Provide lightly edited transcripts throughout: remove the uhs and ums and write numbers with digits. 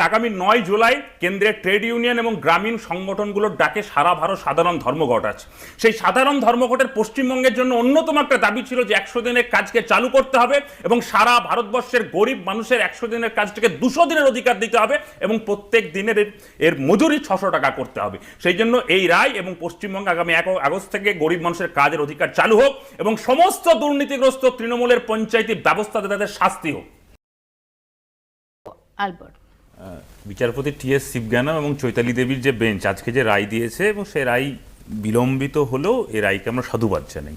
আগামী ৯ জুলাই কেন্দ্রের trade union এবং গ্রামীণ সংগঠনগুলোর ডাকে সারা ভারত সাধারণ ধর্মঘট আছে। সেই সাধারণ ধর্মঘটের পশ্চিমবঙ্গের জন্য অন্যতম একটা দাবি ছিল যে ১০০ দিনের কাজকে চালু করতে হবে এবং সারা ভারতবর্ষের গরিব মানুষের ১০০ দিনের কাজটাকে ২০০ দিনের অধিকার দিতে হবে এবং প্রত্যেক দিনের এর মজুরি ৬০০ টাকা করতে হবে। সেই জন্য এই রায় এবং পশ্চিমবঙ্গে আগামী ১ আগস্ট থেকে গরিব মানুষের কাজের অধিকার চালু হোক এবং সমস্ত দুর্নীতিগ্রস্ত তৃণমূলের পঞ্চায়েতি ব্যবস্থাতে তাদের শাস্তি হোক। আলবার্ট, বিচারপতি টি.এস. শিবজ্ঞানম এবং চৈতালি দেবীর যে বেঞ্চ আজকে যে রায় দিয়েছে এবং সে রায় বিলম্বিত হলেও এই রায়কে আমরা সাধুবাদ জানাই।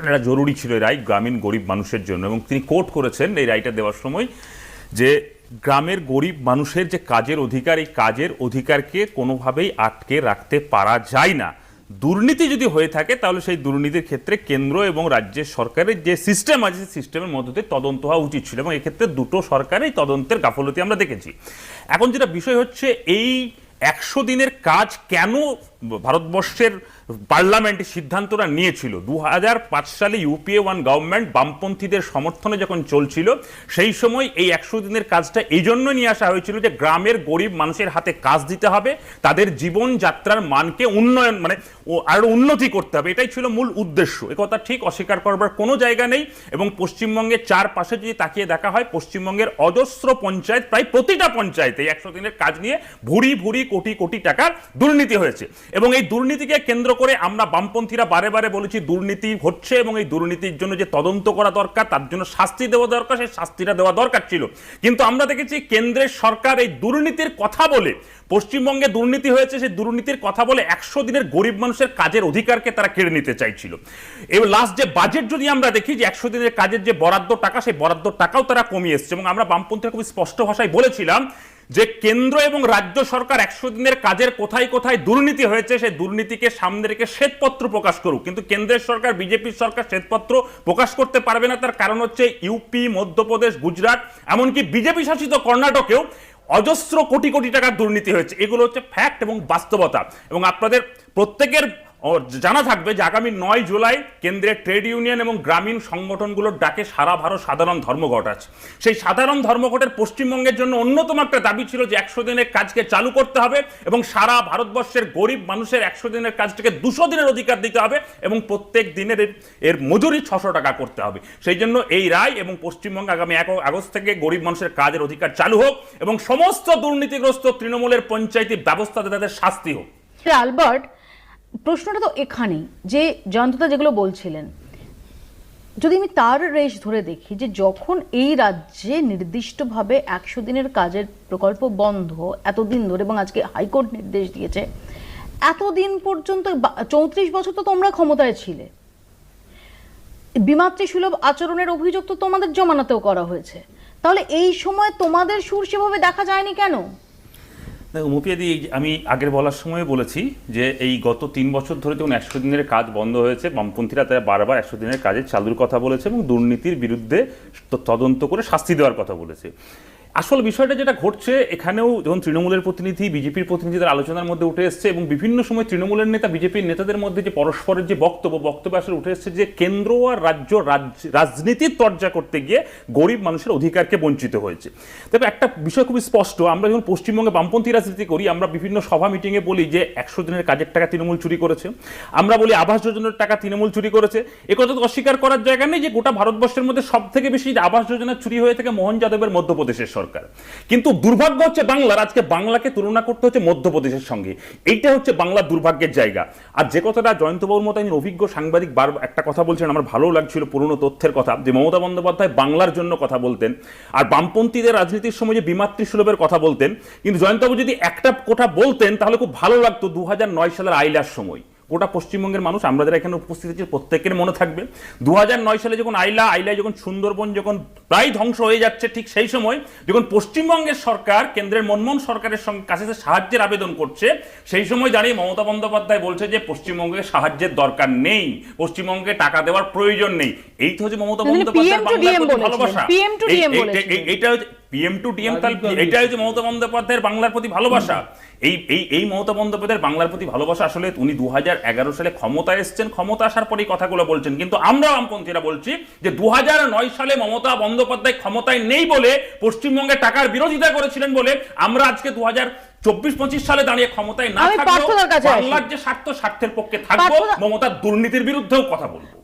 এটা জরুরি ছিল, এই রায় গ্রামীণ গরিব মানুষের জন্য। এবং তিনি কোর্ট করেছেন এই রায়টা দেওয়ার সময় যে গ্রামের গরিব মানুষের যে কাজের অধিকার, এই কাজের অধিকারকে কোনোভাবেই আটকে রাখতে পারা যায় না। দুর্নীতি যদি হয়ে থাকে তাহলে সেই দুর্নীতির ক্ষেত্রে কেন্দ্র এবং রাজ্যের সরকারের যে সিস্টেম আছে সেই সিস্টেমের মধ্যে দিয়ে তদন্ত হওয়া উচিত ছিল এবং এক্ষেত্রে দুটো সরকারই তদন্তের গাফলতি আমরা দেখেছি। এখন যেটা বিষয় হচ্ছে, এই ১০০ দিনের কাজ কেন ভারতবর্ষের পার্লামেন্টে সিদ্ধান্তটা নিয়েছিল? ২০০৫ সালে ইউপিএ 1 গভর্নমেন্ট বামপন্থীদের সমর্থনে যখন চলছিল, সেই সময় এই ১০০ দিনের কাজটা এই জন্য নিয়ে আসা হয়েছিল যে গ্রামের গরিব মানুষের হাতে কাজ দিতে হবে, তাদের জীবনযাত্রার মানকে উন্নয়ন আরো উন্নতি করতে হবে, এটাই ছিল মূল উদ্দেশ্য। একথা ঠিক অস্বীকার করবার কোনো জায়গা নেই। এবং পশ্চিমবঙ্গের চারপাশে যদি তাকিয়ে দেখা হয়, পশ্চিমবঙ্গের অজস্র পঞ্চায়েত, প্রায় প্রতিটা পঞ্চায়েতে ১০০ দিনের কাজ নিয়ে ভুরি ভুরি কোটি কোটি টাকার দুর্নীতি হয়েছে। এবং এই দুর্নীতিকে কেন্দ্র করে আমরা বামপন্থীরা বারে বারে বলেছি দুর্নীতি হচ্ছে এবং এই দুর্নীতির জন্য যে তদন্ত করা দরকার, তার জন্য শাস্তি দেওয়া দরকার, সেই শাস্তিটা দেওয়া দরকার ছিল। কিন্তু আমরা দেখেছি কেন্দ্রের সরকার এই দুর্নীতির কথা বলে, পশ্চিমবঙ্গে দুর্নীতি হয়েছে সেই দুর্নীতির কথা বলে ১০০ দিনের গরিব মানুষের কাজের অধিকারকে তারা কেড়ে নিতে চাইছিল। এবং লাস্ট যে বাজেট যদি আমরা দেখি, যে ১০০ দিনের কাজের যে বরাদ্দ টাকা, সেই বরাদ্দ টাকাও তারা কমিয়ে এসছে। এবং আমরা বামপন্থীরা খুব স্পষ্ট ভাষায় বলেছিলাম যে কেন্দ্র এবং রাজ্য সরকার ১০০ দিনের কাজের কোথায় কোথায় দুর্নীতি হয়েছে সেই দুর্নীতিকে সামনে রেখে শ্বেতপত্র প্রকাশ করুক। কিন্তু কেন্দ্রের সরকার, বিজেপির সরকার শ্বেতপত্র প্রকাশ করতে পারবে না। তার কারণ হচ্ছে ইউপি, মধ্যপ্রদেশ, গুজরাট, এমনকি বিজেপি শাসিত কর্ণাটকেও অজস্র কোটি কোটি টাকার দুর্নীতি হয়েছে। এগুলো হচ্ছে ফ্যাক্ট এবং বাস্তবতা। এবং আপনাদের প্রত্যেকের জানা থাকবে যে আগামী ৯ জুলাই কেন্দ্রের ট্রেড ইউনিয়ন এবং গ্রামীণ সংগঠনগুলোর ডাকে সারা ভারত সাধারণ ধর্মঘট আছে। সেই সাধারণ ধর্মঘটের পশ্চিমবঙ্গের জন্য অন্যতম একটা দাবি ছিল যে ১০০ দিনের কাজকে চালু করতে হবে এবং সারা ভারতবর্ষের গরিব মানুষের ১০০ দিনের কাজটাকে ২০০ দিনের অধিকার দিতে হবে এবং প্রত্যেক দিনের এর মজুরি ৬০০ টাকা করতে হবে। সেই জন্য এই রায় এবং পশ্চিমবঙ্গে আগামী ১ আগস্ট থেকে গরিব মানুষের কাজের অধিকার চালু হোক এবং সমস্ত দুর্নীতিগ্রস্ত তৃণমূলের পঞ্চায়েতি ব্যবস্থাতে তাদের শাস্তি হোক। আলবার্ট, প্রশ্নটা তো এখানেই যে জয়ন্তদা যেগুলো বলছিলেন, যদি আমি তার রেশ ধরে দেখি যে যখন এই রাজ্যে নির্দিষ্টভাবে ১০০ দিনের কাজের প্রকল্প বন্ধ এতদিন ধরে এবং আজকে হাইকোর্ট নির্দেশ দিয়েছে, এতদিন পর্যন্ত ৩৪ বছর তো তোমরা ক্ষমতায় ছিলে, বিমাতৃসুলভ আচরণের অভিযোগ তো তোমাদের জমানাতেও করা হয়েছে, তাহলে এই সময় তোমাদের সুর সেভাবে দেখা যায়নি কেন? মুপিয়াদি, আমি আগের বলার সময় বলেছি যে এই গত ৩ বছর ধরে যখন ১০০ দিনের কাজ বন্ধ হয়েছে, বামপন্থীরা তারা বারবার ১০০ দিনের কাজের চালুর কথা বলেছে এবং দুর্নীতির বিরুদ্ধে তদন্ত করে শাস্তি দেওয়ার কথা বলেছে। আসল বিষয়টা যেটা ঘটছে, এখানেও যখন তৃণমূলের প্রতিনিধি, বিজেপির প্রতিনিধিদের আলোচনার মধ্যে উঠে এসছে এবং বিভিন্ন সময় তৃণমূলের নেতা, বিজেপির নেতাদের মধ্যে যে পরস্পরের যে বক্তব্য আসলে উঠে এসছে যে কেন্দ্র আর রাজ্য রাজনীতির চর্চা করতে গিয়ে গরিব মানুষের অধিকারকে বঞ্চিত হয়েছে। তবে একটা বিষয় খুবই স্পষ্ট, আমরা যখন পশ্চিমবঙ্গে বামপন্থী রাজনীতি করি, আমরা বিভিন্ন সভা মিটিংয়ে বলি যে ১০০ দিনের কাজের টাকা তৃণমূল চুরি করেছে, আমরা বলি আবাস যোজনার টাকা তৃণমূল চুরি করেছে। একথা তো অস্বীকার করার জায়গা নেই যে গোটা ভারতবর্ষের মধ্যে সব থেকে বেশি আবাস যোজনা চুরি হয়ে থাকে মোহন যাদবের মধ্যপ্রদেশের সরকার। কিন্তু দুর্ভাগ্য হচ্ছে বাংলার, আজকে বাংলাকে তুলনা করতে হচ্ছে মধ্যপ্রদেশের সঙ্গে। এইটা হচ্ছে বাংলার দুর্ভাগ্যের জায়গা। আর যে কথাটা জয়ন্তবাবুর মতো অভিজ্ঞ সাংবাদিক একটা কথা বলছেন, আমার ভালো লাগছিল পুরনো তথ্যের কথা, যে মমতা বন্দ্যোপাধ্যায় বাংলার জন্য কথা বলতেন আর বামপন্থীদের রাজনীতির সময় যে বিমাতৃসুলভের কথা বলতেন। কিন্তু জয়ন্তবাবু যদি একটা কথা বলতেন তাহলে খুব ভালো লাগতো, ২০০৯ সালের আইলার সময় গোটা পশ্চিমবঙ্গের মানুষ, আমরা যারা এখানে উপস্থিত আছি প্রত্যেকের মনে থাকবে ২০০৯ সালে যখন আইলায় যখন সুন্দরবন যখন প্রায় ধ্বংস হয়ে যাচ্ছে, ঠিক সেই সময় যখন পশ্চিমবঙ্গের সরকার কেন্দ্রের মনমোহন সরকারের কাছে সাহায্যের আবেদন করছে, সেই সময় দাঁড়িয়ে মমতা বন্দ্যোপাধ্যায় বলছে যে পশ্চিমবঙ্গে সাহায্যের দরকার নেই, পশ্চিমবঙ্গে টাকা দেওয়ার প্রয়োজন নেই। এই তো হচ্ছে মমতা বন্দ্যোপাধ্যায়ের ভালোবাসা। এইটা PM to DM তাহলে এটা হচ্ছে মমতা বন্দ্যোপাধ্যায়ের বাংলার প্রতি ভালোবাসা। এই মমতা বন্দ্যোপাধ্যায়ের বাংলার প্রতি ভালোবাসা আসলে উনি 2011 সালে ক্ষমতায় এসেছেন, ক্ষমতা আসার পরে এই কথাগুলো বলছেন, কিন্তু আমরা বামপন্থীরা বলছি যে 2009 সালে মমতা বন্দ্যোপাধ্যায় ক্ষমতায় নেই বলে, পশ্চিমবঙ্গে টাকার বিরোধিতা করেছিলেন বলে আমরা আজকে 2024-25 সালে দাঁড়িয়ে ক্ষমতায় না আমি থাকলেও পার্থদার কাছে আসি। বাংলার যে স্বার্থের পক্ষে থাকবো, মমতার দুর্নীতির বিরুদ্ধেও কথা বলবো।